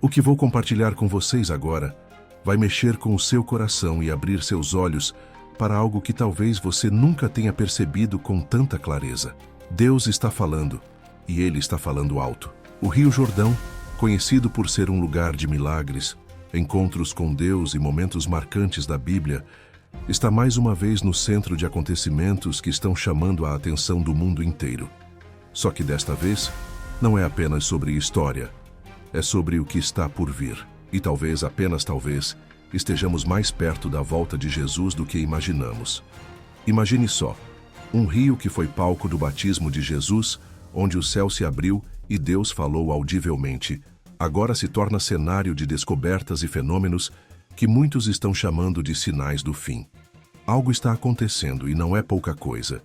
O que vou compartilhar com vocês agora vai mexer com o seu coração e abrir seus olhos para algo que talvez você nunca tenha percebido com tanta clareza. Deus está falando, e Ele está falando alto. O Rio Jordão, conhecido por ser um lugar de milagres, encontros com Deus e momentos marcantes da Bíblia, está mais uma vez no centro de acontecimentos que estão chamando a atenção do mundo inteiro. Só que desta vez, não é apenas sobre história, é sobre o que está por vir. E talvez, apenas talvez, estejamos mais perto da volta de Jesus do que imaginamos. Imagine só, um rio que foi palco do batismo de Jesus, onde o céu se abriu e Deus falou audivelmente, agora se torna cenário de descobertas e fenômenos que muitos estão chamando de sinais do fim. Algo está acontecendo e não é pouca coisa.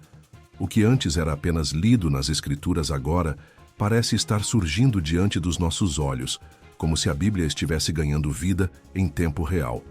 O que antes era apenas lido nas Escrituras agora parece estar surgindo diante dos nossos olhos, como se a Bíblia estivesse ganhando vida em tempo real.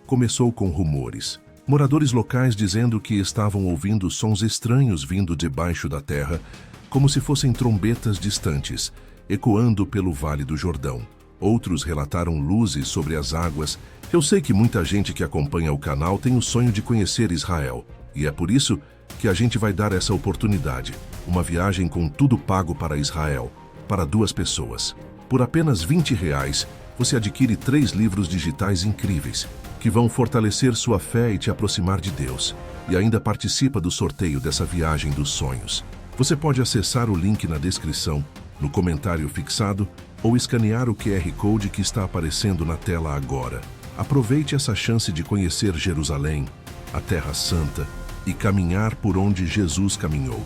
Começou com rumores. Moradores locais dizendo que estavam ouvindo sons estranhos vindo debaixo da terra, como se fossem trombetas distantes, ecoando pelo Vale do Jordão. Outros relataram luzes sobre as águas. Eu sei que muita gente que acompanha o canal tem o sonho de conhecer Israel, e é por isso que a gente vai dar essa oportunidade. Uma viagem com tudo pago para Israel, para 2 pessoas. Por apenas R$20, você adquire 3 livros digitais incríveis, que vão fortalecer sua fé e te aproximar de Deus. E ainda participa do sorteio dessa viagem dos sonhos. Você pode acessar o link na descrição, no comentário fixado, ou escanear o QR Code que está aparecendo na tela agora. Aproveite essa chance de conhecer Jerusalém, a Terra Santa, e caminhar por onde Jesus caminhou.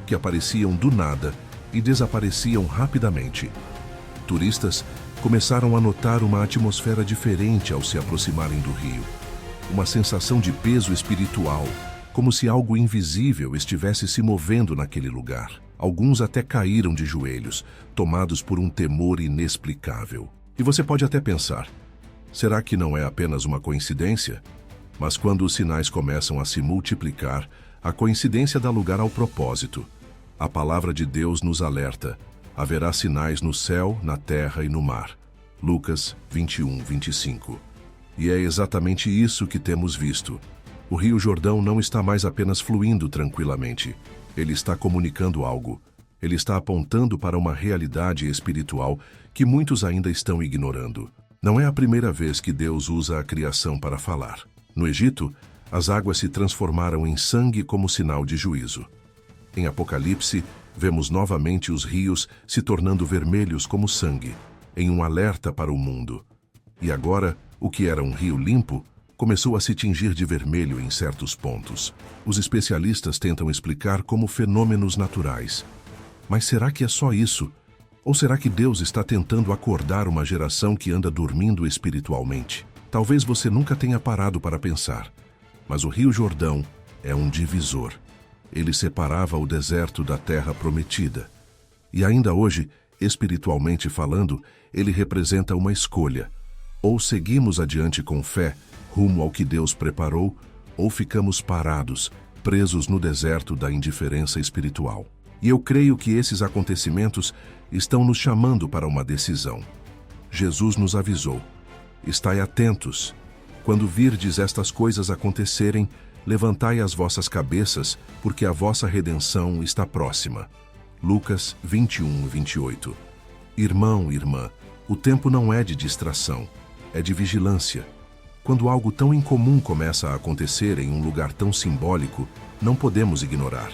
Que apareciam do nada e desapareciam rapidamente. Turistas começaram a notar uma atmosfera diferente ao se aproximarem do rio. Uma sensação de peso espiritual, como se algo invisível estivesse se movendo naquele lugar. Alguns até caíram de joelhos, tomados por um temor inexplicável. E você pode até pensar, será que não é apenas uma coincidência? Mas quando os sinais começam a se multiplicar, a coincidência dá lugar ao propósito. A palavra de Deus nos alerta, haverá sinais no céu, na terra e no mar. Lucas 21:25. E é exatamente isso que temos visto. O Rio Jordão não está mais apenas fluindo tranquilamente. Ele está comunicando algo. Ele está apontando para uma realidade espiritual que muitos ainda estão ignorando. Não é a primeira vez que Deus usa a criação para falar. No Egito, as águas se transformaram em sangue como sinal de juízo. Em Apocalipse, vemos novamente os rios se tornando vermelhos como sangue, em um alerta para o mundo. E agora, o que era um rio limpo, começou a se tingir de vermelho em certos pontos. Os especialistas tentam explicar como fenômenos naturais. Mas será que é só isso? Ou será que Deus está tentando acordar uma geração que anda dormindo espiritualmente? Talvez você nunca tenha parado para pensar, mas o Rio Jordão é um divisor. Ele separava o deserto da terra prometida. E ainda hoje, espiritualmente falando, ele representa uma escolha. Ou seguimos adiante com fé, rumo ao que Deus preparou, ou ficamos parados, presos no deserto da indiferença espiritual. E eu creio que esses acontecimentos estão nos chamando para uma decisão. Jesus nos avisou: estai atentos. Quando virdes estas coisas acontecerem, levantai as vossas cabeças, porque a vossa redenção está próxima. Lucas 21:28. Irmão, irmã, o tempo não é de distração, é de vigilância. Quando algo tão incomum começa a acontecer em um lugar tão simbólico, não podemos ignorar.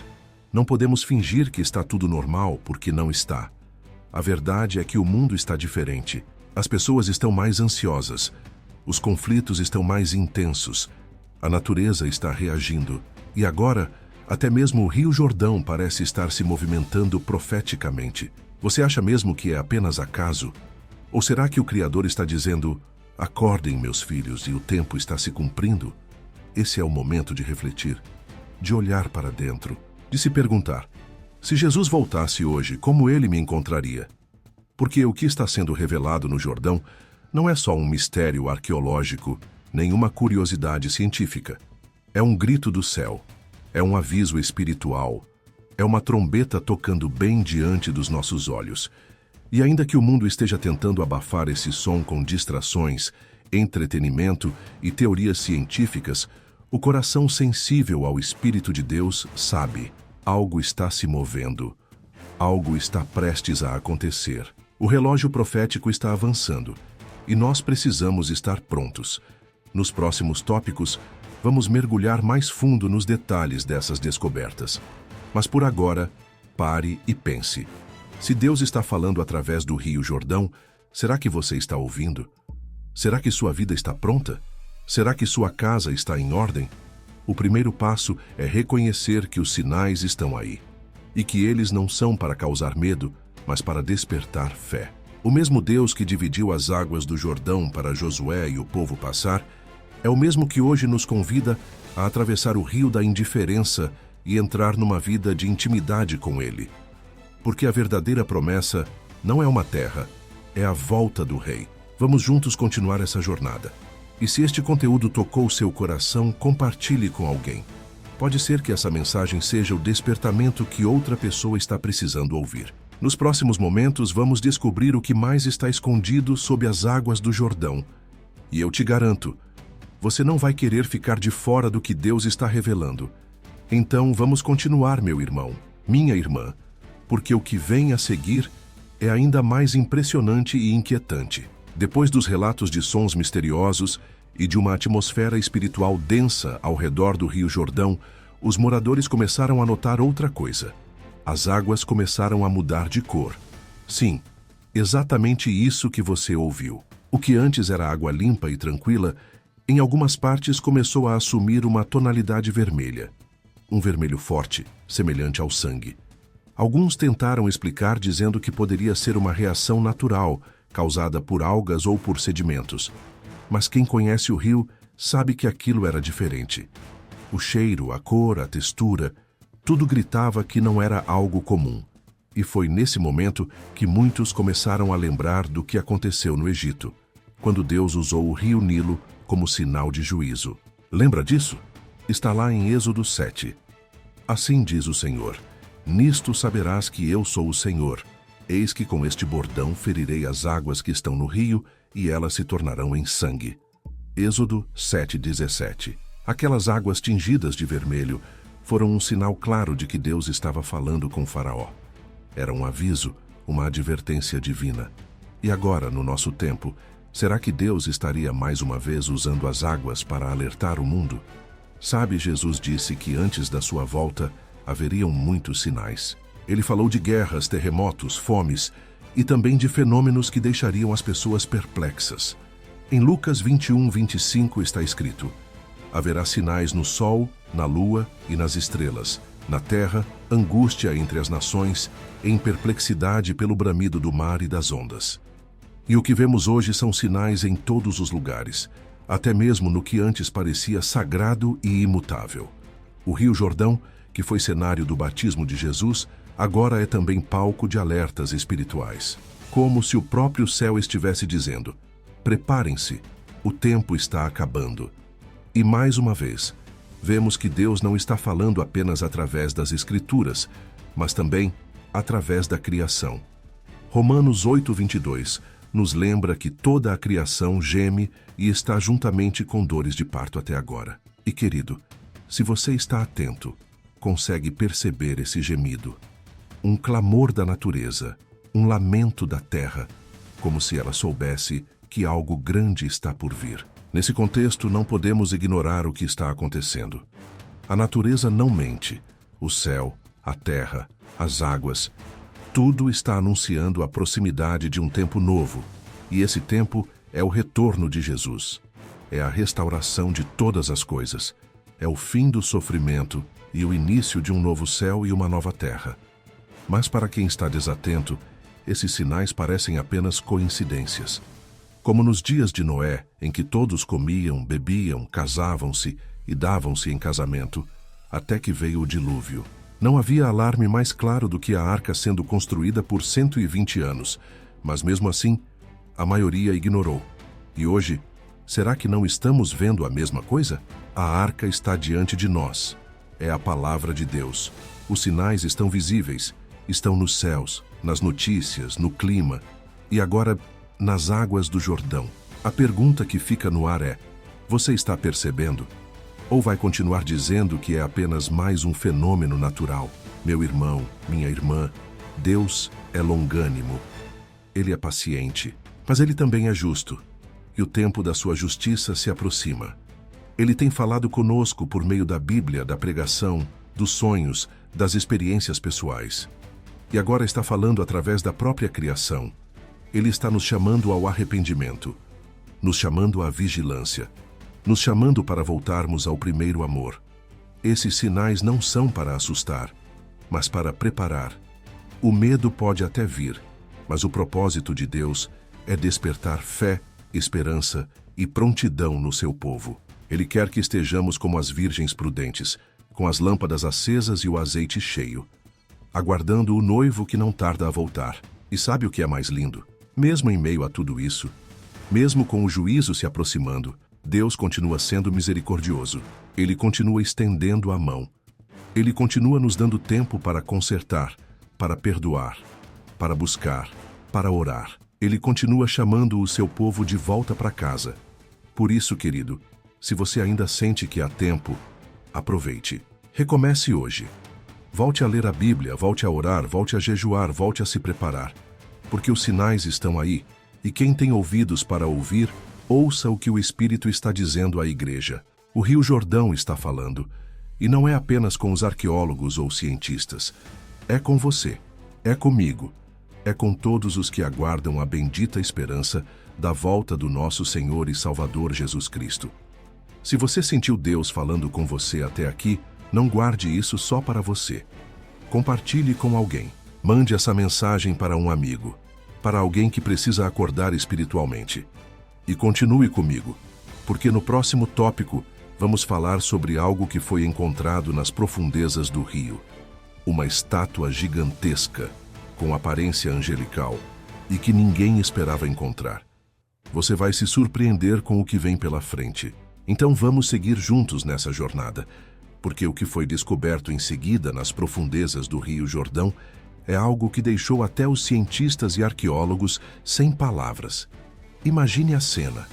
Não podemos fingir que está tudo normal, porque não está. A verdade é que o mundo está diferente. As pessoas estão mais ansiosas. Os conflitos estão mais intensos. A natureza está reagindo. E agora, até mesmo o Rio Jordão parece estar se movimentando profeticamente. Você acha mesmo que é apenas acaso? Ou será que o Criador está dizendo: acordem, meus filhos, e o tempo está se cumprindo? Esse é o momento de refletir, de olhar para dentro, de se perguntar: se Jesus voltasse hoje, como ele me encontraria? Porque o que está sendo revelado no Jordão não é só um mistério arqueológico, nem uma curiosidade científica. É um grito do céu, é um aviso espiritual, é uma trombeta tocando bem diante dos nossos olhos. E ainda que o mundo esteja tentando abafar esse som com distrações, entretenimento e teorias científicas, o coração sensível ao Espírito de Deus sabe: algo está se movendo, algo está prestes a acontecer. O relógio profético está avançando e nós precisamos estar prontos. Nos próximos tópicos, vamos mergulhar mais fundo nos detalhes dessas descobertas. Mas por agora, pare e pense. Se Deus está falando através do Rio Jordão, será que você está ouvindo? Será que sua vida está pronta? Será que sua casa está em ordem? O primeiro passo é reconhecer que os sinais estão aí e que eles não são para causar medo, mas para despertar fé. O mesmo Deus que dividiu as águas do Jordão para Josué e o povo passar, é o mesmo que hoje nos convida a atravessar o rio da indiferença e entrar numa vida de intimidade com Ele. Porque a verdadeira promessa não é uma terra, é a volta do Rei. Vamos juntos continuar essa jornada. E se este conteúdo tocou seu coração, compartilhe com alguém. Pode ser que essa mensagem seja o despertamento que outra pessoa está precisando ouvir. Nos próximos momentos, vamos descobrir o que mais está escondido sob as águas do Jordão. E eu te garanto, você não vai querer ficar de fora do que Deus está revelando. Então, vamos continuar, meu irmão, minha irmã, porque o que vem a seguir é ainda mais impressionante e inquietante. Depois dos relatos de sons misteriosos e de uma atmosfera espiritual densa ao redor do Rio Jordão, os moradores começaram a notar outra coisa. As águas começaram a mudar de cor. Sim, exatamente isso que você ouviu. O que antes era água limpa e tranquila, em algumas partes começou a assumir uma tonalidade vermelha. Um vermelho forte, semelhante ao sangue. Alguns tentaram explicar dizendo que poderia ser uma reação natural, causada por algas ou por sedimentos. Mas quem conhece o rio sabe que aquilo era diferente. O cheiro, a cor, a textura, tudo gritava que não era algo comum. E foi nesse momento que muitos começaram a lembrar do que aconteceu no Egito, quando Deus usou o rio Nilo como sinal de juízo. Lembra disso? Está lá em Êxodo 7. Assim diz o Senhor: nisto saberás que eu sou o Senhor. Eis que com este bordão ferirei as águas que estão no rio, e elas se tornarão em sangue. Êxodo 7:17. Aquelas águas tingidas de vermelho foram um sinal claro de que Deus estava falando com Faraó. Era um aviso, uma advertência divina. E agora, no nosso tempo, será que Deus estaria mais uma vez usando as águas para alertar o mundo? Sabe, Jesus disse que antes da sua volta haveriam muitos sinais. Ele falou de guerras, terremotos, fomes e também de fenômenos que deixariam as pessoas perplexas. Em Lucas 21:25 está escrito: haverá sinais no sol, na lua e nas estrelas, na terra, angústia entre as nações, em perplexidade pelo bramido do mar e das ondas. E o que vemos hoje são sinais em todos os lugares, até mesmo no que antes parecia sagrado e imutável. O Rio Jordão, que foi cenário do batismo de Jesus, agora é também palco de alertas espirituais. Como se o próprio céu estivesse dizendo: preparem-se, o tempo está acabando. E mais uma vez, vemos que Deus não está falando apenas através das Escrituras, mas também através da criação. Romanos 8:22 nos lembra que toda a criação geme e está juntamente com dores de parto até agora. E querido, se você está atento, consegue perceber esse gemido. Um clamor da natureza, um lamento da terra, como se ela soubesse que algo grande está por vir. Nesse contexto, não podemos ignorar o que está acontecendo. A natureza não mente. O céu, a terra, as águas, tudo está anunciando a proximidade de um tempo novo. E esse tempo é o retorno de Jesus. É a restauração de todas as coisas. É o fim do sofrimento e o início de um novo céu e uma nova terra. Mas para quem está desatento, esses sinais parecem apenas coincidências. Como nos dias de Noé, em que todos comiam, bebiam, casavam-se e davam-se em casamento, até que veio o dilúvio. Não havia alarme mais claro do que a arca sendo construída por 120 anos, mas mesmo assim, a maioria ignorou. E hoje, será que não estamos vendo a mesma coisa? A arca está diante de nós. É a palavra de Deus. Os sinais estão visíveis, Estão nos céus, nas notícias, no clima e agora nas águas do Jordão. A pergunta que fica no ar é: você está percebendo? Ou vai continuar dizendo que é apenas mais um fenômeno natural? Meu irmão, minha irmã, Deus é longânimo. Ele é paciente, mas ele também é justo. E o tempo da sua justiça se aproxima. Ele tem falado conosco por meio da Bíblia, da pregação, dos sonhos, das experiências pessoais. E agora está falando através da própria criação. Ele está nos chamando ao arrependimento, nos chamando à vigilância, nos chamando para voltarmos ao primeiro amor. Esses sinais não são para assustar, mas para preparar. O medo pode até vir, mas o propósito de Deus é despertar fé, esperança e prontidão no seu povo. Ele quer que estejamos como as virgens prudentes, com as lâmpadas acesas e o azeite cheio, aguardando o noivo que não tarda a voltar. E sabe o que é mais lindo? Mesmo em meio a tudo isso, mesmo com o juízo se aproximando, Deus continua sendo misericordioso. Ele continua estendendo a mão. Ele continua nos dando tempo para consertar, para perdoar, para buscar, para orar. Ele continua chamando o seu povo de volta para casa. Por isso, querido, se você ainda sente que há tempo, aproveite. Recomece hoje. Volte a ler a Bíblia, volte a orar, volte a jejuar, volte a se preparar. Porque os sinais estão aí, e quem tem ouvidos para ouvir, ouça o que o Espírito está dizendo à igreja. O Rio Jordão está falando, e não é apenas com os arqueólogos ou cientistas. É com você, é comigo, é com todos os que aguardam a bendita esperança da volta do nosso Senhor e Salvador Jesus Cristo. Se você sentiu Deus falando com você até aqui, não guarde isso só para você. Compartilhe com alguém. Mande essa mensagem para um amigo, para alguém que precisa acordar espiritualmente. E continue comigo, porque no próximo tópico vamos falar sobre algo que foi encontrado nas profundezas do rio. Uma estátua gigantesca, com aparência angelical, e que ninguém esperava encontrar. Você vai se surpreender com o que vem pela frente. Então vamos seguir juntos nessa jornada, porque o que foi descoberto em seguida nas profundezas do Rio Jordão é algo que deixou até os cientistas e arqueólogos sem palavras. Imagine a cena.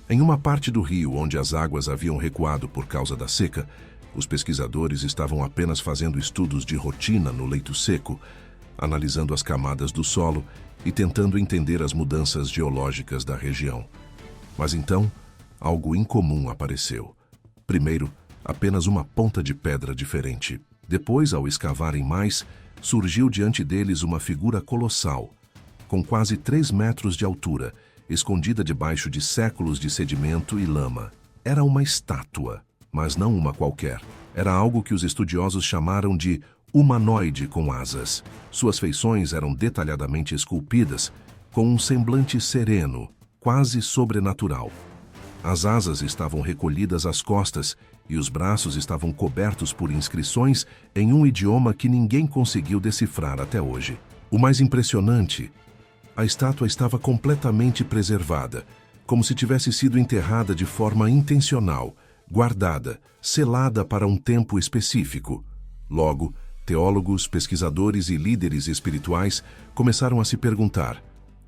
Em uma parte do rio onde as águas haviam recuado por causa da seca, os pesquisadores estavam apenas fazendo estudos de rotina no leito seco, analisando as camadas do solo e tentando entender as mudanças geológicas da região. Mas então, algo incomum apareceu. Primeiro, apenas uma ponta de pedra diferente. Depois, ao escavarem mais, surgiu diante deles uma figura colossal, com quase 3 metros de altura, escondida debaixo de séculos de sedimento e lama. Era uma estátua, mas não uma qualquer. Era algo que os estudiosos chamaram de humanoide com asas. Suas feições eram detalhadamente esculpidas, com um semblante sereno, quase sobrenatural. As asas estavam recolhidas às costas e os braços estavam cobertos por inscrições em um idioma que ninguém conseguiu decifrar até hoje. O mais impressionante, a estátua estava completamente preservada, como se tivesse sido enterrada de forma intencional, guardada, selada para um tempo específico. Logo, teólogos, pesquisadores e líderes espirituais começaram a se perguntar: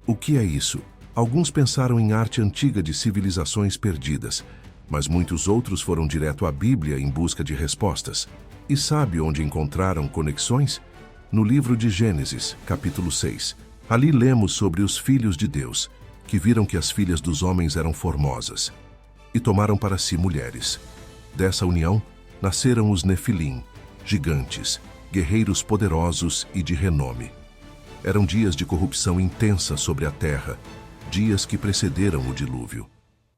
o que é isso? Alguns pensaram em arte antiga de civilizações perdidas, mas muitos outros foram direto à Bíblia em busca de respostas. E sabe onde encontraram conexões? No livro de Gênesis, capítulo 6. Ali lemos sobre os filhos de Deus, que viram que as filhas dos homens eram formosas, e tomaram para si mulheres. Dessa união, nasceram os Nefilim, gigantes, guerreiros poderosos e de renome. Eram dias de corrupção intensa sobre a terra, dias que precederam o dilúvio.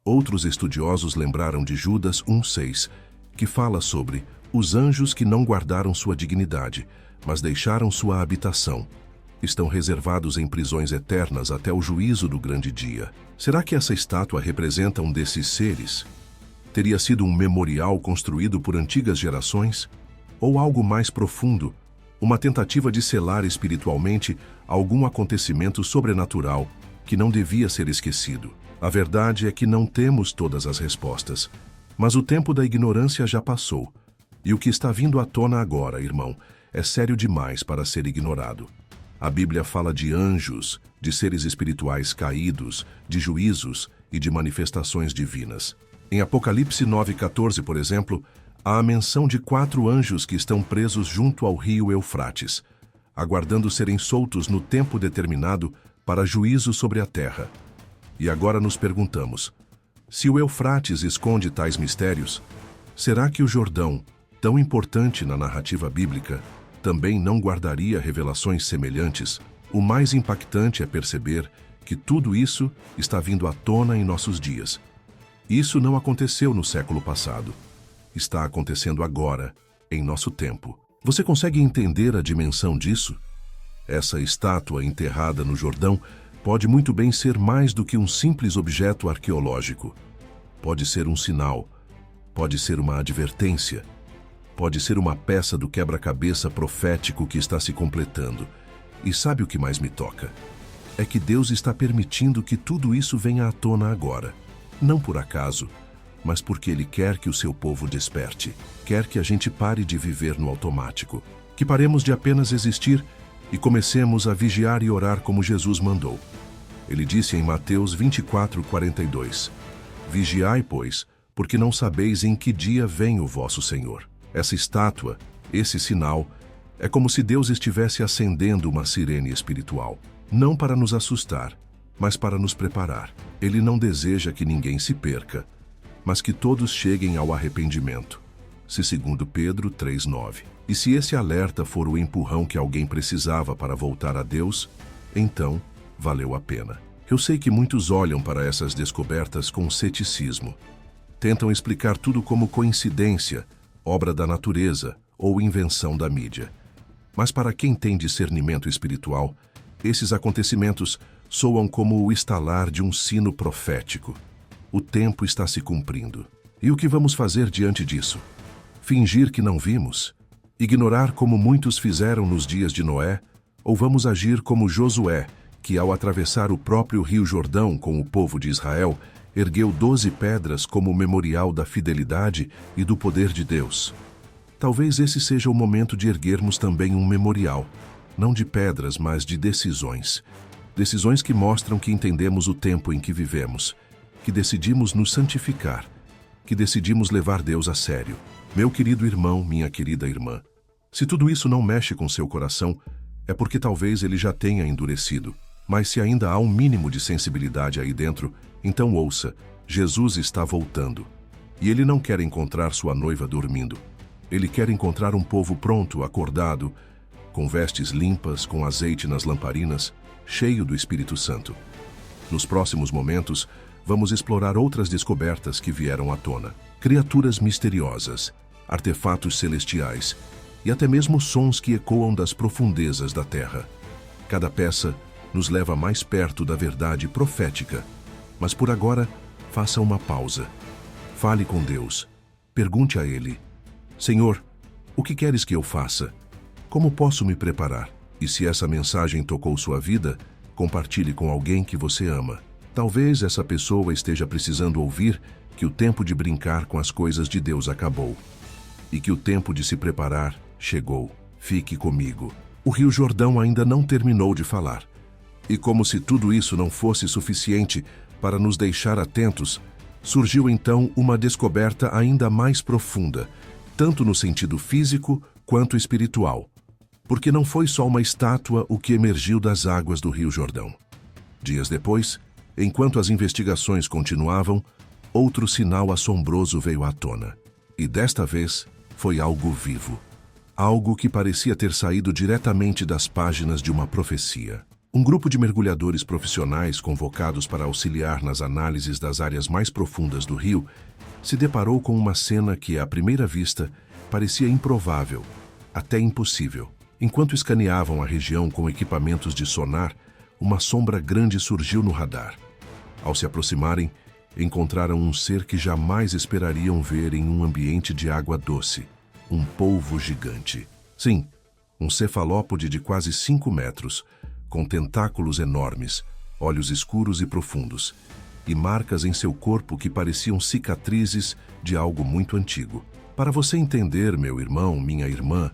Outros estudiosos lembraram de Judas 1:6, que fala sobre os anjos que não guardaram sua dignidade, mas deixaram sua habitação. Estão reservados em prisões eternas até o juízo do grande dia. Será que essa estátua representa um desses seres? Teria sido um memorial construído por antigas gerações? Ou algo mais profundo, uma tentativa de selar espiritualmente algum acontecimento sobrenatural que não devia ser esquecido? A verdade é que não temos todas as respostas, mas o tempo da ignorância já passou. E o que está vindo à tona agora, irmão, é sério demais para ser ignorado. A Bíblia fala de anjos, de seres espirituais caídos, de juízos e de manifestações divinas. Em Apocalipse 9:14, por exemplo, há a menção de 4 anjos que estão presos junto ao rio Eufrates, aguardando serem soltos no tempo determinado para juízo sobre a terra. E agora nos perguntamos, se o Eufrates esconde tais mistérios, será que o Jordão, tão importante na narrativa bíblica, também não guardaria revelações semelhantes? O mais impactante é perceber que tudo isso está vindo à tona em nossos dias. Isso não aconteceu no século passado. Está acontecendo agora, em nosso tempo. Você consegue entender a dimensão disso? Essa estátua enterrada no Jordão pode muito bem ser mais do que um simples objeto arqueológico. Pode ser um sinal, pode ser uma advertência, pode ser uma peça do quebra-cabeça profético que está se completando. E sabe o que mais me toca? É que Deus está permitindo que tudo isso venha à tona agora. Não por acaso, mas porque Ele quer que o seu povo desperte. Quer que a gente pare de viver no automático. Que paremos de apenas existir e comecemos a vigiar e orar como Jesus mandou. Ele disse em Mateus 24:42, Vigiai, pois, porque não sabeis em que dia vem o vosso Senhor. Essa estátua, esse sinal, é como se Deus estivesse acendendo uma sirene espiritual. Não para nos assustar, mas para nos preparar. Ele não deseja que ninguém se perca, mas que todos cheguem ao arrependimento. Se segundo Pedro 3:9. E se esse alerta for o empurrão que alguém precisava para voltar a Deus, então valeu a pena. Eu sei que muitos olham para essas descobertas com ceticismo. Tentam explicar tudo como coincidência, obra da natureza ou invenção da mídia. Mas para quem tem discernimento espiritual, esses acontecimentos soam como o estalar de um sino profético. O tempo está se cumprindo. E o que vamos fazer diante disso? Fingir que não vimos? Ignorar como muitos fizeram nos dias de Noé? Ou vamos agir como Josué, que ao atravessar o próprio rio Jordão com o povo de Israel, ergueu 12 pedras como memorial da fidelidade e do poder de Deus? Talvez esse seja o momento de erguermos também um memorial, não de pedras, mas de decisões. Decisões que mostram que entendemos o tempo em que vivemos, que decidimos nos santificar, que decidimos levar Deus a sério. Meu querido irmão, minha querida irmã, se tudo isso não mexe com seu coração, é porque talvez ele já tenha endurecido. Mas se ainda há um mínimo de sensibilidade aí dentro, então ouça, Jesus está voltando. E ele não quer encontrar sua noiva dormindo. Ele quer encontrar um povo pronto, acordado, com vestes limpas, com azeite nas lamparinas, cheio do Espírito Santo. Nos próximos momentos, vamos explorar outras descobertas que vieram à tona. Criaturas misteriosas, artefatos celestiais e até mesmo sons que ecoam das profundezas da terra. Cada peça nos leva mais perto da verdade profética. Mas por agora, faça uma pausa. Fale com Deus. Pergunte a Ele: Senhor, o que queres que eu faça? Como posso me preparar? E se essa mensagem tocou sua vida, compartilhe com alguém que você ama. Talvez essa pessoa esteja precisando ouvir que o tempo de brincar com as coisas de Deus acabou e que o tempo de se preparar chegou. Fique comigo. O Rio Jordão ainda não terminou de falar. E como se tudo isso não fosse suficiente para nos deixar atentos, surgiu então uma descoberta ainda mais profunda, tanto no sentido físico quanto espiritual. Porque não foi só uma estátua o que emergiu das águas do Rio Jordão. Dias depois, enquanto as investigações continuavam, outro sinal assombroso veio à tona. E desta vez, foi algo vivo. Algo que parecia ter saído diretamente das páginas de uma profecia. Um grupo de mergulhadores profissionais convocados para auxiliar nas análises das áreas mais profundas do rio se deparou com uma cena que, à primeira vista, parecia improvável, até impossível. Enquanto escaneavam a região com equipamentos de sonar, uma sombra grande surgiu no radar. Ao se aproximarem, encontraram um ser que jamais esperariam ver em um ambiente de água doce. Um polvo gigante. Sim, um cefalópode de quase 5 metros, com tentáculos enormes, olhos escuros e profundos, e marcas em seu corpo que pareciam cicatrizes de algo muito antigo. Para você entender, meu irmão, minha irmã,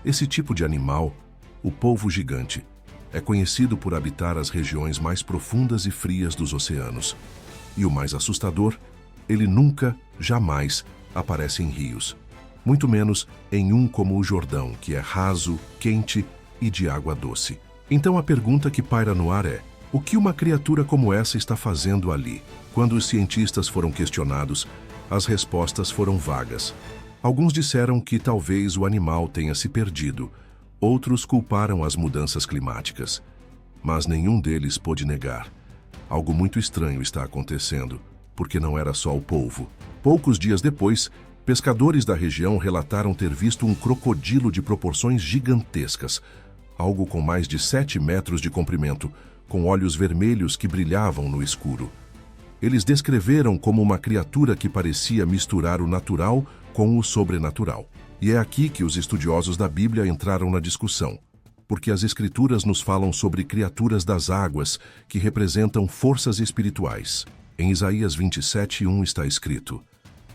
Esse tipo de animal, o polvo gigante, é conhecido por habitar as regiões mais profundas e frias dos oceanos. E o mais assustador, ele nunca, jamais, aparece em rios. Muito menos em um como o Jordão, que é raso, quente e de água doce. Então a pergunta que paira no ar é: o que uma criatura como essa está fazendo ali? Quando os cientistas foram questionados, as respostas foram vagas. Alguns disseram que talvez o animal tenha se perdido, outros culparam as mudanças climáticas. Mas nenhum deles pôde negar. Algo muito estranho está acontecendo, porque não era só o polvo. Poucos dias depois, pescadores da região relataram ter visto um crocodilo de proporções gigantescas, algo com mais de 7 metros de comprimento, com olhos vermelhos que brilhavam no escuro. Eles descreveram como uma criatura que parecia misturar o natural com o sobrenatural. E é aqui que os estudiosos da Bíblia entraram na discussão, porque as Escrituras nos falam sobre criaturas das águas que representam forças espirituais. Em Isaías 27:1 está escrito: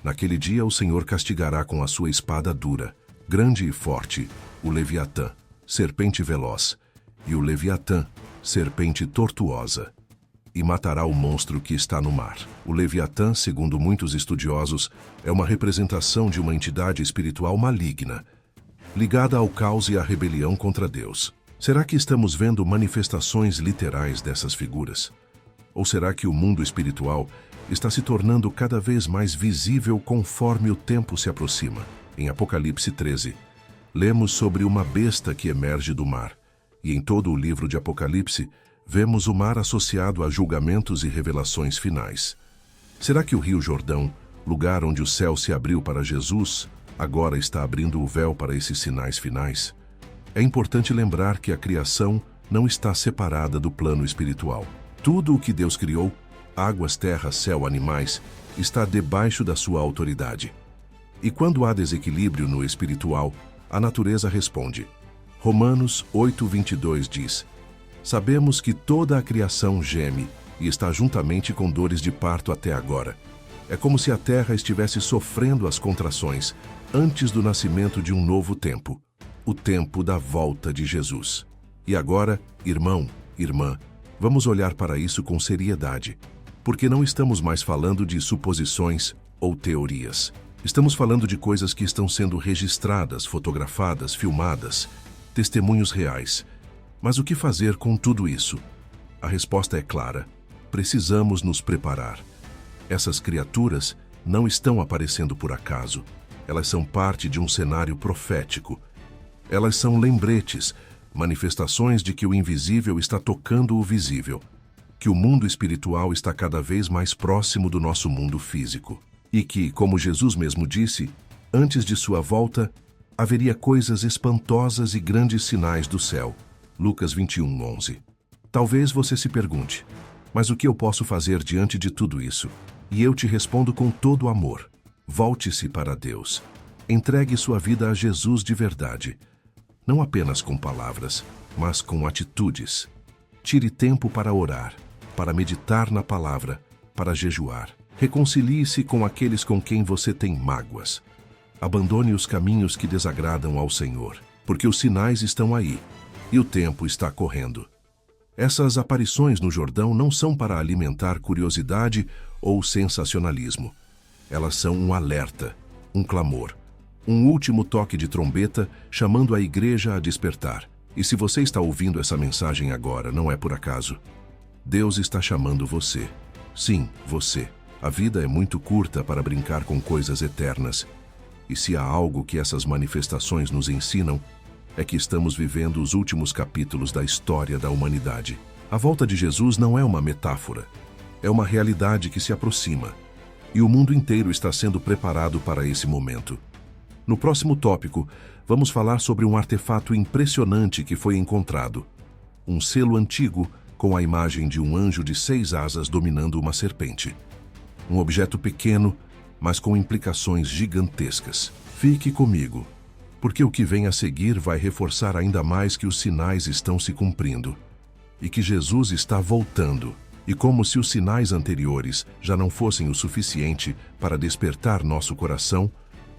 naquele dia o Senhor castigará com a sua espada dura, grande e forte, o Leviatã, serpente veloz, e o Leviatã, serpente tortuosa, e matará o monstro que está no mar. O Leviatã, segundo muitos estudiosos, é uma representação de uma entidade espiritual maligna, ligada ao caos e à rebelião contra Deus. Será que estamos vendo manifestações literais dessas figuras? Ou será que o mundo espiritual está se tornando cada vez mais visível conforme o tempo se aproxima? Em Apocalipse 13, lemos sobre uma besta que emerge do mar, e em todo o livro de Apocalipse, vemos o mar associado a julgamentos e revelações finais. Será que o Rio Jordão, lugar onde o céu se abriu para Jesus, agora está abrindo o véu para esses sinais finais? É importante lembrar que a criação não está separada do plano espiritual. Tudo o que Deus criou, águas, terra, céu, animais, está debaixo da sua autoridade. E quando há desequilíbrio no espiritual, a natureza responde. Romanos 8:22 diz: sabemos que toda a criação geme e está juntamente com dores de parto até agora. É como se a terra estivesse sofrendo as contrações antes do nascimento de um novo tempo, o tempo da volta de Jesus. E agora, irmão, irmã, vamos olhar para isso com seriedade, porque não estamos mais falando de suposições ou teorias. Estamos falando de coisas que estão sendo registradas, fotografadas, filmadas, testemunhos reais. Mas o que fazer com tudo isso? A resposta é clara: precisamos nos preparar. Essas criaturas não estão aparecendo por acaso. Elas são parte de um cenário profético. Elas são lembretes, manifestações de que o invisível está tocando o visível, que o mundo espiritual está cada vez mais próximo do nosso mundo físico. E que, como Jesus mesmo disse, antes de sua volta, haveria coisas espantosas e grandes sinais do céu. Lucas 21:11. Talvez você se pergunte, mas o que eu posso fazer diante de tudo isso? E eu te respondo com todo amor. Volte-se para Deus. Entregue sua vida a Jesus de verdade. Não apenas com palavras, mas com atitudes. Tire tempo para orar, para meditar na palavra, para jejuar. Reconcilie-se com aqueles com quem você tem mágoas. Abandone os caminhos que desagradam ao Senhor, porque os sinais estão aí. E o tempo está correndo. Essas aparições no Jordão não são para alimentar curiosidade ou sensacionalismo. Elas são um alerta, um clamor, um último toque de trombeta chamando a igreja a despertar. E se você está ouvindo essa mensagem agora, não é por acaso. Deus está chamando você. Sim, você. A vida é muito curta para brincar com coisas eternas. E se há algo que essas manifestações nos ensinam, é que estamos vivendo os últimos capítulos da história da humanidade. A volta de Jesus não é uma metáfora, é uma realidade que se aproxima, e o mundo inteiro está sendo preparado para esse momento. No próximo tópico, vamos falar sobre um artefato impressionante que foi encontrado, um selo antigo com a imagem de um anjo de 6 asas dominando uma serpente. Um objeto pequeno, mas com implicações gigantescas. Fique comigo, porque o que vem a seguir vai reforçar ainda mais que os sinais estão se cumprindo e que Jesus está voltando. E como se os sinais anteriores já não fossem o suficiente para despertar nosso coração,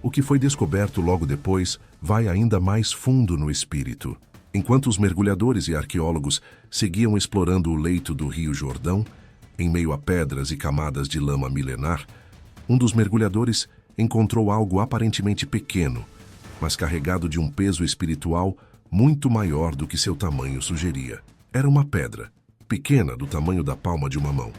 O que foi descoberto logo depois vai ainda mais fundo no espírito. Enquanto os mergulhadores e arqueólogos seguiam explorando o leito do Rio Jordão, em meio a pedras e camadas de lama milenar, um dos mergulhadores encontrou algo aparentemente pequeno, mas carregado de um peso espiritual muito maior do que seu tamanho sugeria. Era uma pedra, pequena do tamanho da palma de uma mão.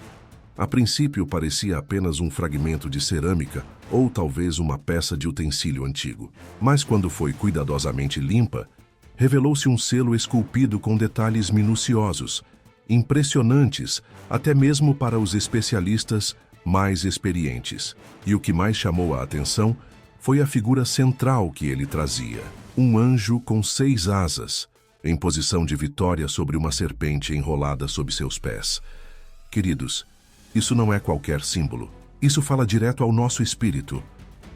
A princípio parecia apenas um fragmento de cerâmica ou talvez uma peça de utensílio antigo. Mas quando foi cuidadosamente limpa, revelou-se um selo esculpido com detalhes minuciosos, impressionantes até mesmo para os especialistas mais experientes. E o que mais chamou a atenção foi a figura central que ele trazia. Um anjo com 6 asas, em posição de vitória sobre uma serpente enrolada sob seus pés. Queridos, isso não é qualquer símbolo. Isso fala direto ao nosso espírito.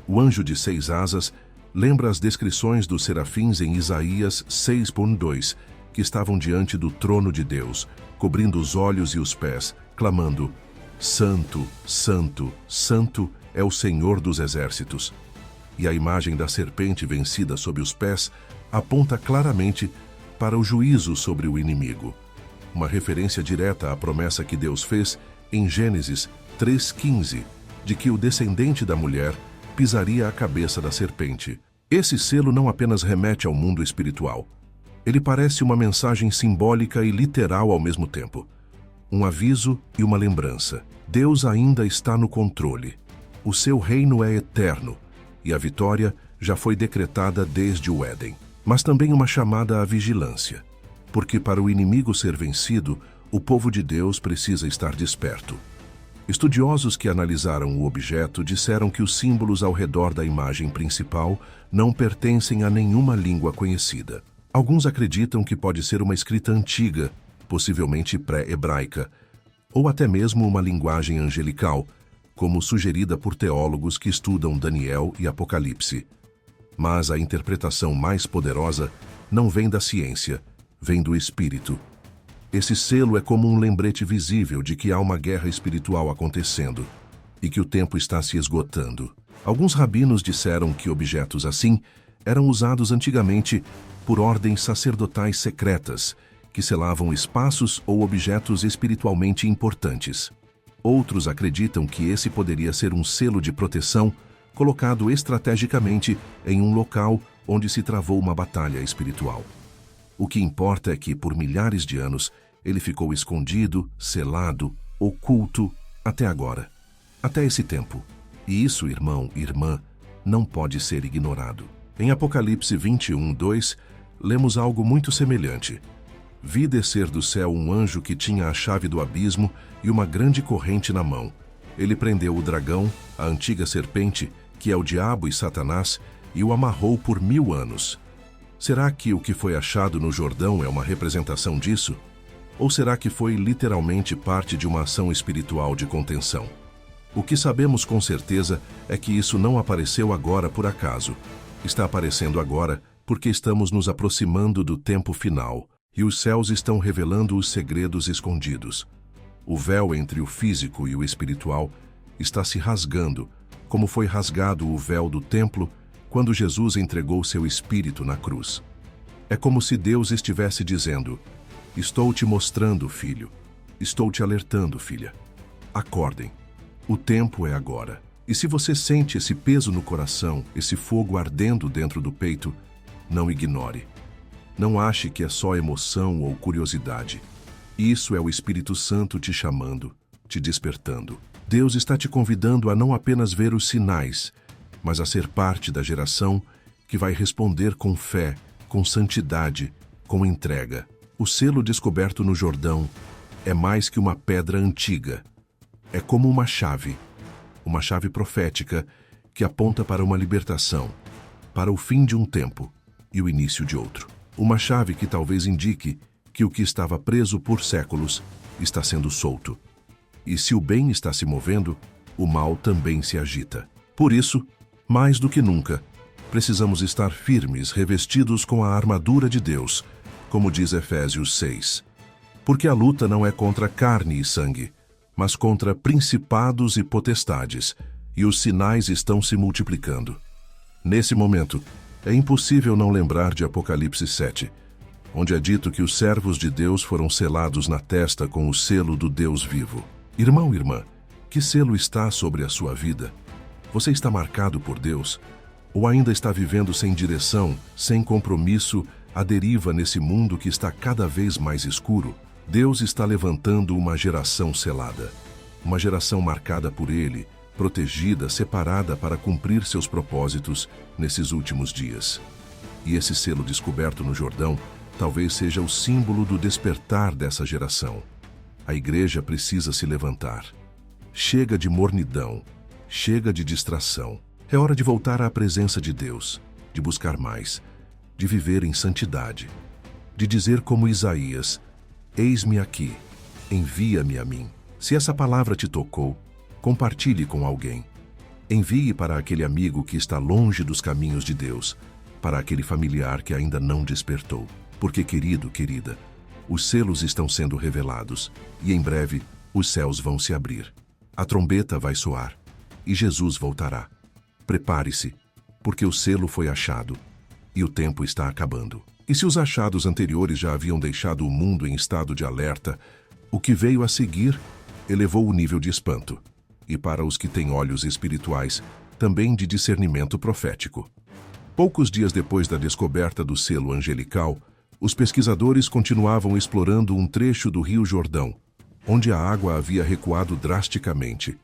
O anjo de 6 asas lembra as descrições dos serafins em Isaías 6:2, que estavam diante do trono de Deus, cobrindo os olhos e os pés, clamando: Santo, Santo, Santo é o Senhor dos exércitos. E a imagem da serpente vencida sob os pés aponta claramente para o juízo sobre o inimigo. Uma referência direta à promessa que Deus fez em Gênesis 3:15, de que o descendente da mulher pisaria a cabeça da serpente. Esse selo não apenas remete ao mundo espiritual. Ele parece uma mensagem simbólica e literal ao mesmo tempo. Um aviso e uma lembrança. Deus ainda está no controle. O seu reino é eterno, e a vitória já foi decretada desde o Éden. Mas também uma chamada à vigilância, porque para o inimigo ser vencido, o povo de Deus precisa estar desperto. Estudiosos que analisaram o objeto disseram que os símbolos ao redor da imagem principal não pertencem a nenhuma língua conhecida. Alguns acreditam que pode ser uma escrita antiga, possivelmente pré-hebraica, ou até mesmo uma linguagem angelical, como sugerida por teólogos que estudam Daniel e Apocalipse. Mas a interpretação mais poderosa não vem da ciência, vem do espírito. Esse selo é como um lembrete visível de que há uma guerra espiritual acontecendo e que o tempo está se esgotando. Alguns rabinos disseram que objetos assim eram usados antigamente por ordens sacerdotais secretas, que selavam espaços ou objetos espiritualmente importantes. Outros acreditam que esse poderia ser um selo de proteção colocado estrategicamente em um local onde se travou uma batalha espiritual. O que importa é que, por milhares de anos, ele ficou escondido, selado, oculto, até agora. Até esse tempo. E isso, irmão e irmã, não pode ser ignorado. Em Apocalipse 21:2, lemos algo muito semelhante. Vi descer do céu um anjo que tinha a chave do abismo e uma grande corrente na mão. Ele prendeu o dragão, a antiga serpente, que é o diabo e Satanás, e o amarrou por 1000 anos. Será que o que foi achado no Jordão é uma representação disso? Ou será que foi literalmente parte de uma ação espiritual de contenção? O que sabemos com certeza é que isso não apareceu agora por acaso. Está aparecendo agora porque estamos nos aproximando do tempo final e os céus estão revelando os segredos escondidos. O véu entre o físico e o espiritual está se rasgando, como foi rasgado o véu do templo quando Jesus entregou seu espírito na cruz. É como se Deus estivesse dizendo: estou te mostrando, filho. Estou te alertando, filha. Acordem. O tempo é agora. E se você sente esse peso no coração, esse fogo ardendo dentro do peito, não ignore. Não ache que é só emoção ou curiosidade. Isso é o Espírito Santo te chamando, te despertando. Deus está te convidando a não apenas ver os sinais, mas a ser parte da geração que vai responder com fé, com santidade, com entrega. O selo descoberto no Jordão é mais que uma pedra antiga. É como uma chave profética que aponta para uma libertação, para o fim de um tempo e o início de outro. Uma chave que talvez indique que o que estava preso por séculos está sendo solto. E se o bem está se movendo, o mal também se agita. Por isso, mais do que nunca, precisamos estar firmes, revestidos com a armadura de Deus, como diz Efésios 6. Porque a luta não é contra carne e sangue, mas contra principados e potestades, e os sinais estão se multiplicando. Nesse momento, é impossível não lembrar de Apocalipse 7, onde é dito que os servos de Deus foram selados na testa com o selo do Deus vivo. Irmão e irmã, que selo está sobre a sua vida? Você está marcado por Deus? Ou ainda está vivendo sem direção, sem compromisso, à deriva nesse mundo que está cada vez mais escuro? Deus está levantando uma geração selada. Uma geração marcada por Ele, protegida, separada para cumprir seus propósitos nesses últimos dias. E esse selo descoberto no Jordão talvez seja o símbolo do despertar dessa geração. A igreja precisa se levantar. Chega de mornidão, chega de distração. É hora de voltar à presença de Deus, de buscar mais, de viver em santidade, de dizer como Isaías: eis-me aqui, envia-me a mim. Se essa palavra te tocou, compartilhe com alguém. Envie para aquele amigo que está longe dos caminhos de Deus, para aquele familiar que ainda não despertou. Porque, querido, querida, os selos estão sendo revelados e em breve os céus vão se abrir. A trombeta vai soar e Jesus voltará. Prepare-se, porque o selo foi achado e o tempo está acabando. E se os achados anteriores já haviam deixado o mundo em estado de alerta, o que veio a seguir elevou o nível de espanto, e para os que têm olhos espirituais, também de discernimento profético. Poucos dias depois da descoberta do selo angelical, os pesquisadores continuavam explorando um trecho do Rio Jordão, onde a água havia recuado drasticamente.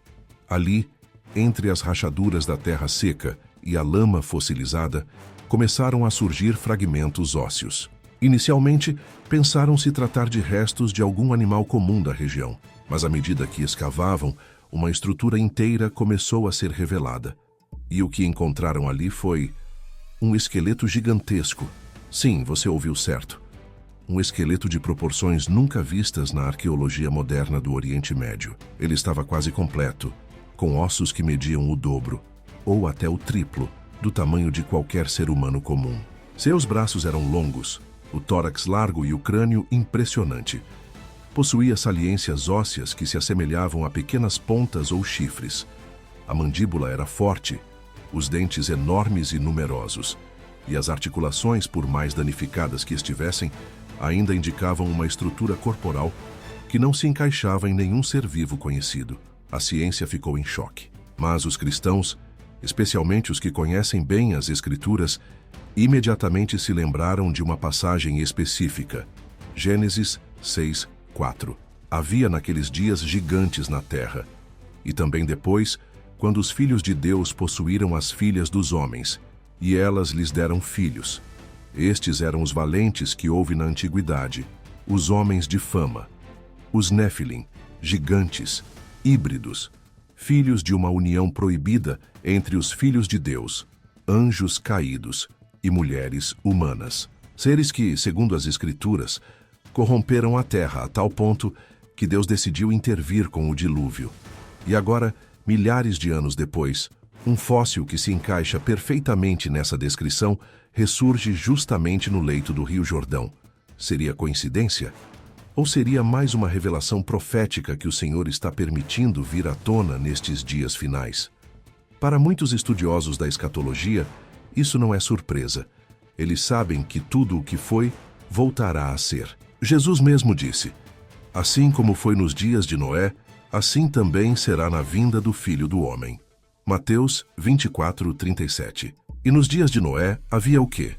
Ali, entre as rachaduras da terra seca e a lama fossilizada, começaram a surgir fragmentos ósseos. Inicialmente, pensaram se tratar de restos de algum animal comum da região, mas à medida que escavavam, uma estrutura inteira começou a ser revelada. E o que encontraram ali foi um esqueleto gigantesco. Sim, você ouviu certo. Um esqueleto de proporções nunca vistas na arqueologia moderna do Oriente Médio. Ele estava quase completo, com ossos que mediam o dobro, ou até o triplo, do tamanho de qualquer ser humano comum. Seus braços eram longos, o tórax largo e o crânio impressionante. Possuía saliências ósseas que se assemelhavam a pequenas pontas ou chifres. A mandíbula era forte, os dentes enormes e numerosos, e as articulações, por mais danificadas que estivessem, ainda indicavam uma estrutura corporal que não se encaixava em nenhum ser vivo conhecido. A ciência ficou em choque. Mas os cristãos, especialmente os que conhecem bem as Escrituras, imediatamente se lembraram de uma passagem específica. Gênesis 6:4. Havia naqueles dias gigantes na terra. E também depois, quando os filhos de Deus possuíram as filhas dos homens, e elas lhes deram filhos. Estes eram os valentes que houve na antiguidade, os homens de fama, os Néfilim, gigantes, híbridos, filhos de uma união proibida entre os filhos de Deus, anjos caídos e mulheres humanas. Seres que, segundo as Escrituras, corromperam a terra a tal ponto que Deus decidiu intervir com o dilúvio. E agora, milhares de anos depois, um fóssil que se encaixa perfeitamente nessa descrição ressurge justamente no leito do Rio Jordão. Seria coincidência? Ou seria mais uma revelação profética que o Senhor está permitindo vir à tona nestes dias finais? Para muitos estudiosos da escatologia, isso não é surpresa. Eles sabem que tudo o que foi, voltará a ser. Jesus mesmo disse: assim como foi nos dias de Noé, assim também será na vinda do Filho do Homem. Mateus 24:37. E nos dias de Noé havia o quê?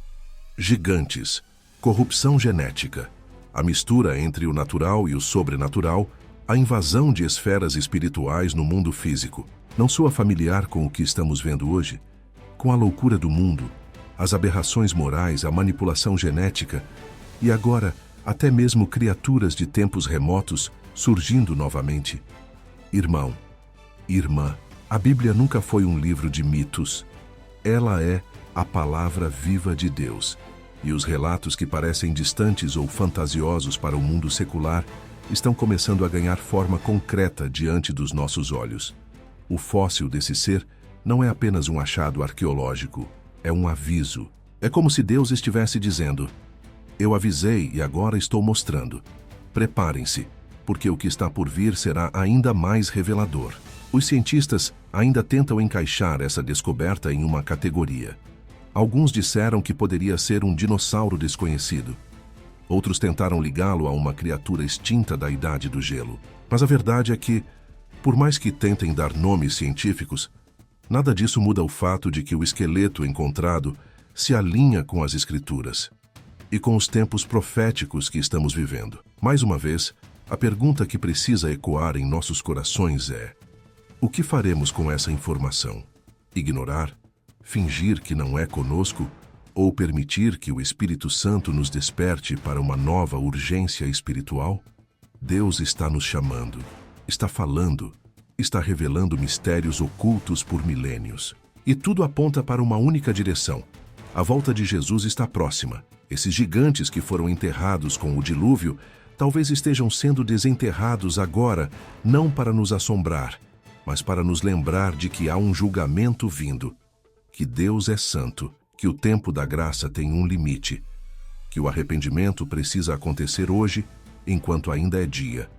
Gigantes, corrupção genética, a mistura entre o natural e o sobrenatural, a invasão de esferas espirituais no mundo físico. Não soa familiar com o que estamos vendo hoje? Com a loucura do mundo, as aberrações morais, a manipulação genética e agora até mesmo criaturas de tempos remotos surgindo novamente. Irmão, irmã, a Bíblia nunca foi um livro de mitos. Ela é a palavra viva de Deus. E os relatos que parecem distantes ou fantasiosos para o mundo secular estão começando a ganhar forma concreta diante dos nossos olhos. O fóssil desse ser não é apenas um achado arqueológico, é um aviso. É como se Deus estivesse dizendo: eu avisei e agora estou mostrando. Preparem-se, porque o que está por vir será ainda mais revelador. Os cientistas ainda tentam encaixar essa descoberta em uma categoria. Alguns disseram que poderia ser um dinossauro desconhecido. Outros tentaram ligá-lo a uma criatura extinta da Idade do Gelo. Mas a verdade é que, por mais que tentem dar nomes científicos, nada disso muda o fato de que o esqueleto encontrado se alinha com as Escrituras e com os tempos proféticos que estamos vivendo. Mais uma vez, a pergunta que precisa ecoar em nossos corações é: o que faremos com essa informação? Ignorar? Fingir que não é conosco? Ou permitir que o Espírito Santo nos desperte para uma nova urgência espiritual? Deus está nos chamando, está falando, está revelando mistérios ocultos por milênios. E tudo aponta para uma única direção. A volta de Jesus está próxima. Esses gigantes que foram enterrados com o dilúvio talvez estejam sendo desenterrados agora, não para nos assombrar, mas para nos lembrar de que há um julgamento vindo, que Deus é santo, que o tempo da graça tem um limite, que o arrependimento precisa acontecer hoje, enquanto ainda é dia.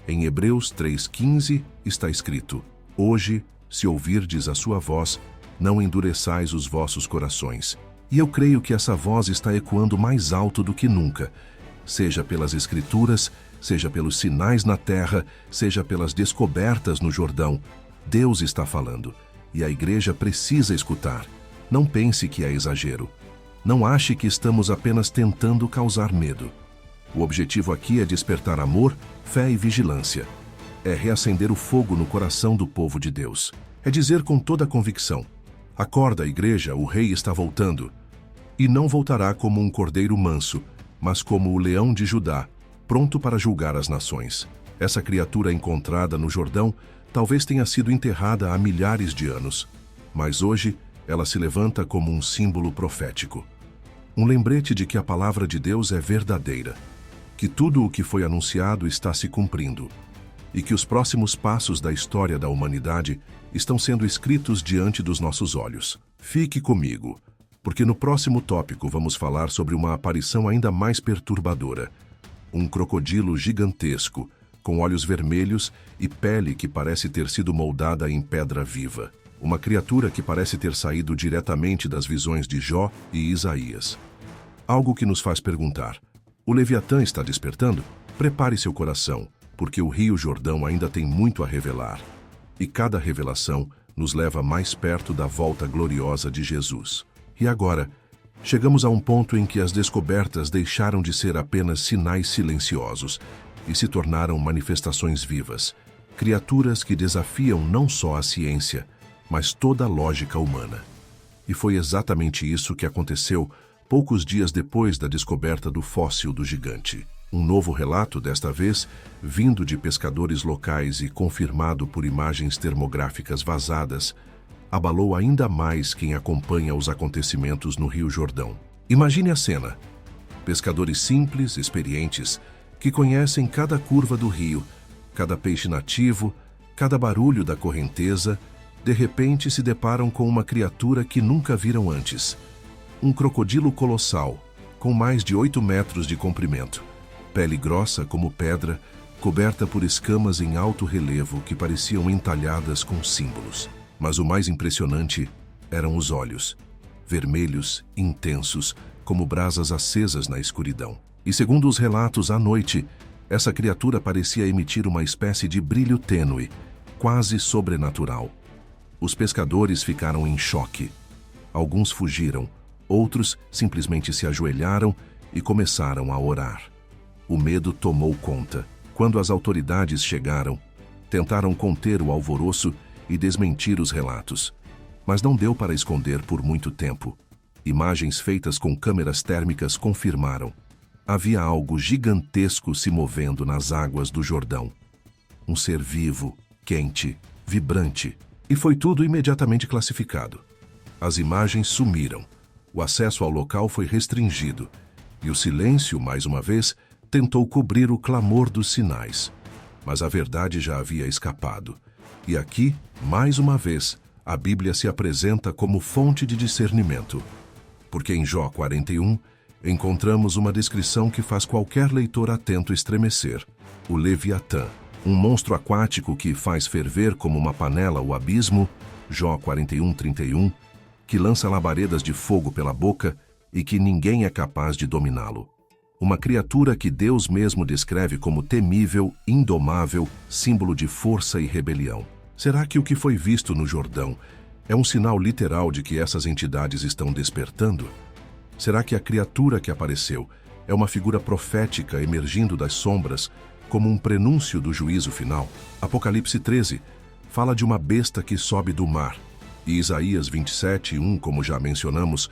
Em Hebreus 3,15 está escrito: hoje, se ouvirdes a sua voz, não endureçais os vossos corações. E eu creio que essa voz está ecoando mais alto do que nunca, seja pelas Escrituras, seja pelos sinais na terra, seja pelas descobertas no Jordão. Deus está falando, e a igreja precisa escutar. Não pense que é exagero. Não ache que estamos apenas tentando causar medo. O objetivo aqui é despertar amor, fé e vigilância. É reacender o fogo no coração do povo de Deus. É dizer com toda a convicção: acorda, igreja, o rei está voltando. E não voltará como um cordeiro manso, mas como o leão de Judá, pronto para julgar as nações. Essa criatura encontrada no Jordão talvez tenha sido enterrada há milhares de anos, mas hoje ela se levanta como um símbolo profético. Um lembrete de que a palavra de Deus é verdadeira, que tudo o que foi anunciado está se cumprindo, e que os próximos passos da história da humanidade estão sendo escritos diante dos nossos olhos. Fique comigo, porque no próximo tópico vamos falar sobre uma aparição ainda mais perturbadora. Um crocodilo gigantesco, com olhos vermelhos e pele que parece ter sido moldada em pedra viva. Uma criatura que parece ter saído diretamente das visões de Jó e Isaías. Algo que nos faz perguntar: o Leviatã está despertando? Prepare seu coração, porque o Rio Jordão ainda tem muito a revelar. E cada revelação nos leva mais perto da volta gloriosa de Jesus. E agora, chegamos a um ponto em que as descobertas deixaram de ser apenas sinais silenciosos e se tornaram manifestações vivas, criaturas que desafiam não só a ciência, mas toda a lógica humana. E foi exatamente isso que aconteceu poucos dias depois da descoberta do fóssil do gigante. Um novo relato, desta vez, vindo de pescadores locais e confirmado por imagens termográficas vazadas, abalou ainda mais quem acompanha os acontecimentos no Rio Jordão. Imagine a cena. Pescadores simples, experientes, que conhecem cada curva do rio, cada peixe nativo, cada barulho da correnteza, de repente se deparam com uma criatura que nunca viram antes. Um crocodilo colossal, com mais de 8 metros de comprimento, pele grossa como pedra, coberta por escamas em alto relevo que pareciam entalhadas com símbolos. Mas o mais impressionante eram os olhos, vermelhos, intensos, como brasas acesas na escuridão. E segundo os relatos, à noite, essa criatura parecia emitir uma espécie de brilho tênue, quase sobrenatural. Os pescadores ficaram em choque. Alguns fugiram, outros simplesmente se ajoelharam e começaram a orar. O medo tomou conta. Quando as autoridades chegaram, tentaram conter o alvoroço e desmentir os relatos. Mas não deu para esconder por muito tempo. Imagens feitas com câmeras térmicas confirmaram. Havia algo gigantesco se movendo nas águas do Jordão. Um ser vivo, quente, vibrante. E foi tudo imediatamente classificado. As imagens sumiram. O acesso ao local foi restringido. E o silêncio, mais uma vez, tentou cobrir o clamor dos sinais. Mas a verdade já havia escapado. E aqui, mais uma vez, a Bíblia se apresenta como fonte de discernimento. Porque em Jó 41, encontramos uma descrição que faz qualquer leitor atento estremecer. O Leviatã, um monstro aquático que faz ferver como uma panela o abismo, Jó 41:31, que lança labaredas de fogo pela boca e que ninguém é capaz de dominá-lo. Uma criatura que Deus mesmo descreve como temível, indomável, símbolo de força e rebelião. Será que o que foi visto no Jordão é um sinal literal de que essas entidades estão despertando? Será que a criatura que apareceu é uma figura profética emergindo das sombras como um prenúncio do juízo final? Apocalipse 13 fala de uma besta que sobe do mar, e Isaías 27:1, como já mencionamos,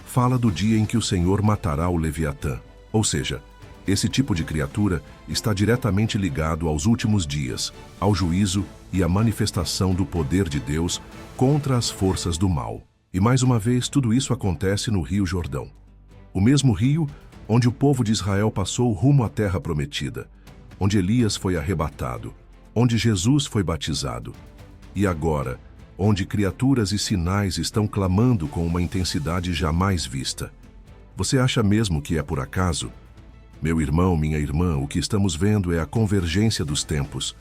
fala do dia em que o Senhor matará o Leviatã. Ou seja, esse tipo de criatura está diretamente ligado aos últimos dias, ao juízo e à manifestação do poder de Deus contra as forças do mal. E mais uma vez, tudo isso acontece no Rio Jordão. O mesmo rio onde o povo de Israel passou rumo à terra prometida, onde Elias foi arrebatado, onde Jesus foi batizado. E agora, onde criaturas e sinais estão clamando com uma intensidade jamais vista. Você acha mesmo que é por acaso? Meu irmão, minha irmã, o que estamos vendo é a convergência dos tempos.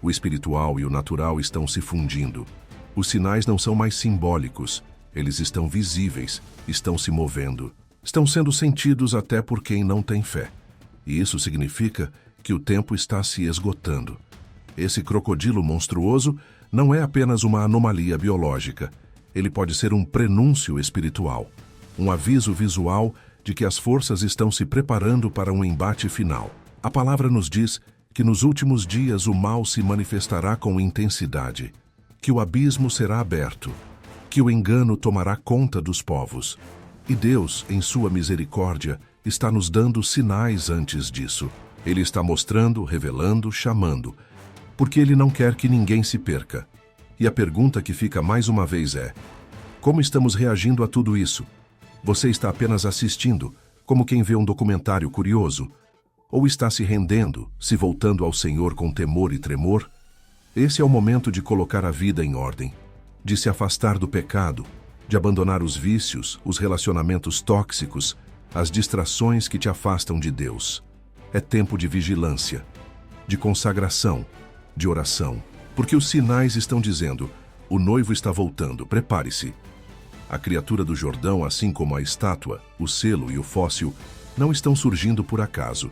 O espiritual e o natural estão se fundindo. Os sinais não são mais simbólicos, eles estão visíveis, estão se movendo. Estão sendo sentidos até por quem não tem fé. E isso significa que o tempo está se esgotando. Esse crocodilo monstruoso não é apenas uma anomalia biológica. Ele pode ser um prenúncio espiritual, um aviso visual de que as forças estão se preparando para um embate final. A palavra nos diz que nos últimos dias o mal se manifestará com intensidade, que o abismo será aberto, que o engano tomará conta dos povos. E Deus, em sua misericórdia, está nos dando sinais antes disso. Ele está mostrando, revelando, chamando, porque Ele não quer que ninguém se perca. E a pergunta que fica mais uma vez é: como estamos reagindo a tudo isso? Você está apenas assistindo, como quem vê um documentário curioso? Ou está se rendendo, se voltando ao Senhor com temor e tremor? Esse é o momento de colocar a vida em ordem, de se afastar do pecado, de abandonar os vícios, os relacionamentos tóxicos, as distrações que te afastam de Deus. É tempo de vigilância, de consagração, de oração, porque os sinais estão dizendo: o noivo está voltando, prepare-se. A criatura do Jordão, assim como a estátua, o selo e o fóssil, não estão surgindo por acaso.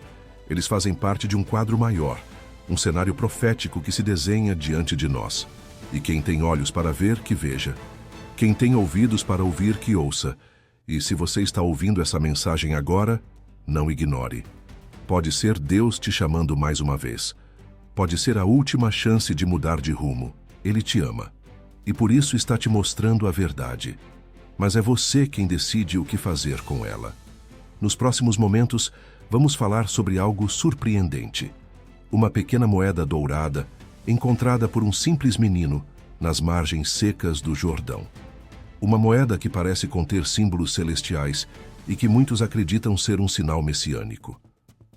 Eles fazem parte de um quadro maior, um cenário profético que se desenha diante de nós. E quem tem olhos para ver, que veja. Quem tem ouvidos para ouvir, que ouça. E se você está ouvindo essa mensagem agora, não ignore. Pode ser Deus te chamando mais uma vez. Pode ser a última chance de mudar de rumo. Ele te ama. E por isso está te mostrando a verdade. Mas é você quem decide o que fazer com ela. Nos próximos momentos, vamos falar sobre algo surpreendente. Uma pequena moeda dourada, encontrada por um simples menino nas margens secas do Jordão. Uma moeda que parece conter símbolos celestiais e que muitos acreditam ser um sinal messiânico.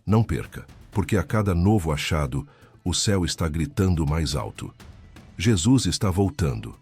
Não perca, porque a cada novo achado, o céu está gritando mais alto. Jesus está voltando.